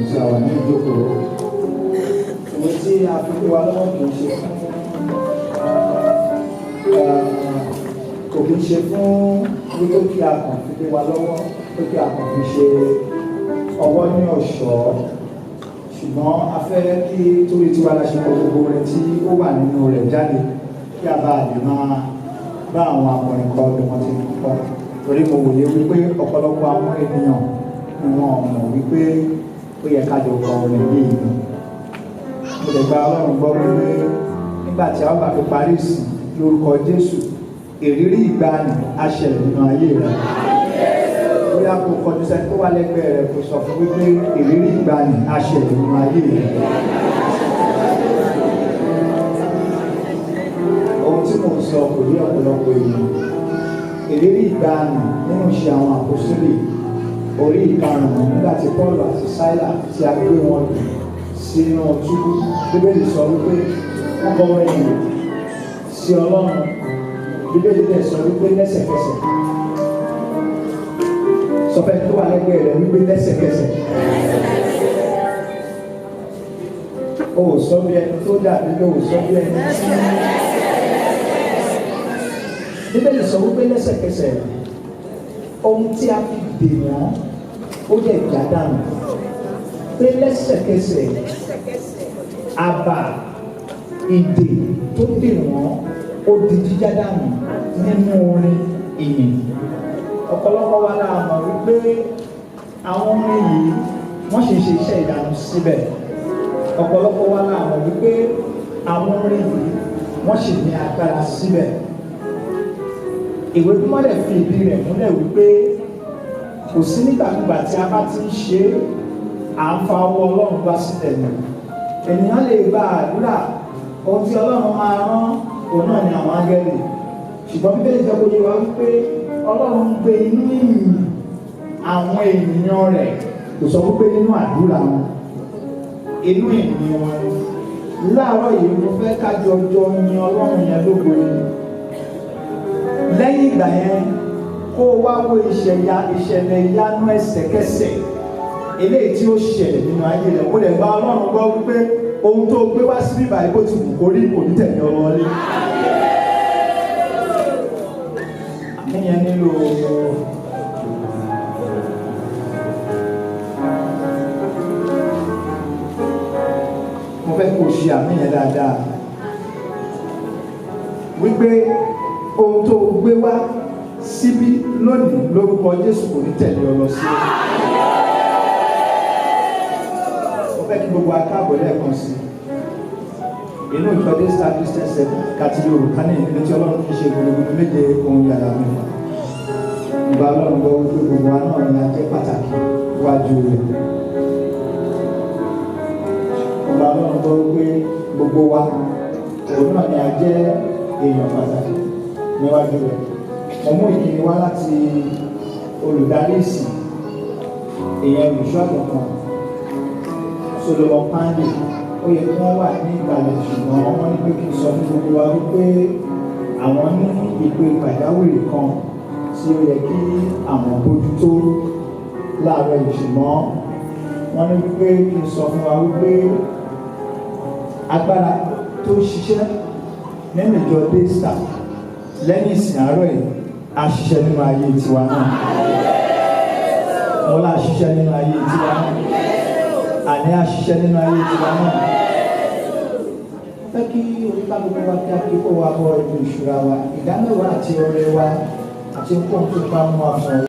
tí a wà ní ìjókòó. Ìwé tí a fi gbé wa lọ́wọ́ kì í ṣe fún wípé kí a kàn fi gbé wa lọ́wọ́ pé kí a kàn fi ṣe ọwọ́ ní ọ̀ṣọ́, ṣùgbọ́n a fẹ́ kí torí tiwa la ṣe kọ gbogbo rẹ̀ tí ó wà nínú rẹ̀ jáde kí a bá lè máa bá àwọn akọrin kọ bí wọ́n ti ń kọ́. Torí mo wòye wípé ọ̀pọ̀lọpọ̀ àwọn ènìyàn ni wọ́n mọ̀ wípé ó yẹ ká jọ kọ orin yìí ni. Mo lè gba Ọlọ́run gbọ́ wípé nígbà tí a bá fi parí ìsìn lórúkọ Jésù, ìrírí ìgbàanì á ṣẹlẹ̀ nínú ayé rẹ̀. Bóyá kò kọjú sẹ́ni tó wà lẹ́gbẹ̀ẹ́ rẹ̀ kò sọ fún wípé ìrírí ìgbàanì á ṣẹlẹ̀ nínú ayé rẹ̀. Ohun tí mo sọ kò ní ọ̀pọ̀lọpọ̀ èèyàn. Ìrírí ìgbàanì nínú iṣẹ́ àwọn àpòsílì orí ìkarùn-ún nígbà tí Paul àti Sílà tí a gbé wọn sínú túbú. Bíbélì sọ wípé wọ́n kọ orin sí Ọlọ́run. Bíbélì dẹ̀ sọ wípé lẹ́sẹ̀kẹsẹ̀. Sọ fẹ́ tó wà lẹ́gbẹ̀ẹ́ rẹ̀ wípé lẹ́sẹ̀kẹsẹ̀. O ò sọ bí ẹni tó dàbí pé o ò sọ bí ẹni. Bíbélì sọ wípé lẹ́sẹ̀kẹsẹ̀ ohun tí a fi dè wọ́n ó yẹ ìjà dànù. Pé lẹ́sẹ̀kẹsẹ̀ àbà ìdè tó dè wọ́n ó di jíjá dànù nínú orin ìyìn. Ọ̀pọ̀lọpọ̀ wa la mọ̀ wípé àwọn orin yìí wọ́n ṣe iṣẹ́ ìyanu síbẹ̀. Ọ̀pọ̀lọpọ̀ wa la mọ̀ wípé àwọn orin yìí wọ́n ṣì ní agbára síbẹ̀. Ìwé mímọ́ dẹ̀ fi ìdí rẹ̀ múlẹ̀ wípé kò sí nígbàkúgbà tí a bá ti ń ṣe à ń fa ọwọ́ Ọlọ́run wá sílẹ̀ nù. Ènìyàn lè gba àdúrà, ohun tí Ọlọ́run máa rán òun náà ni àwọn áńgẹ́lì. Ṣùgbọ́n Bíbélì jẹ́ kó yé wa wípé Ọlọ́run ń gbé inú ìyìn àwọn ènìyàn rẹ̀, kò sọ wípé nínú àdúrà wọn, inú ìyìn wọn. Láàárọ̀ yìí mo fẹ́ ká jọjọ yin Ọlọ́run yẹn lógo ni. Lẹ́yìn ìgbà yẹn kó o wá wo ìṣẹ̀lẹ̀ ìyanu ẹsẹ̀kẹsẹ̀ eléyìí tí ó ṣẹlẹ̀ nínú ayé rẹ̀. Mo lè gba Ọlọ́run gbọ́ wípé ohun tó gbé wá sí bíbá ìbò ti wù kó rí kò ní tẹ̀lé ọmọ lé. Àmì yẹn nílò mo fẹ́ kó o ṣe àmì yẹn dáadáa wípé ohun tó gbé wá síbí lónìí lórúkọ Jésù kò ní tẹ̀lé ọ lọ sí. Mo fẹ́ kí gbogbo akáàbọ̀ lẹ́ẹ̀kan sí inú ìpàdé Star Christian Center kàti Yorùbá ní ìlú tí Ọlọ́run fi ṣe gbogbo méje ohun yàrá mẹ́fà. Ìgbà Ọlọ́run gbọ́ wípé gbogbo wa náà ni a jẹ́ pàtàkì wájú rẹ̀. Ìgbà Ọlọ́run gbọ́ wípé gbogbo wa òun náà ni a jẹ́ èèyàn pàtàkì níwájú rẹ̀. Mo mú ìkíni wá láti olùdarí ìsìn èèyàn olùṣọ́ àgùntàn Solomon Pande. Ó yẹ kí wọ́n wà ní ìgbàlẹ̀ ṣùgbọ́n wọ́n ní pé kí n sọ fún gbogbo wa wípé àwọn ní ìpè pàjáwìrì kan tí ó yẹ kí àwọn bójútó láàárọ̀ yìí, ṣùgbọ́n wọ́n ní wípé kí n sọ fún wa wípé agbára tó ṣiṣẹ́ nínú ìjọ Daystar lẹ́yìn ìsìn àárọ̀ yìí a ṣiṣẹ́ nínú ayé tiwa náà. Wọ́n lá ṣiṣẹ́ nínú ayé tiwa náà. Àní a ṣiṣẹ́ nínú ayé tiwa náà. Fẹ́ kí oníkálukú wa kí a kí kó wa bọ́ ibi ìṣúra wa, ìdámẹ́wàá àti ọrẹ wa àti nǹkan tó bá mú wa fún ọ.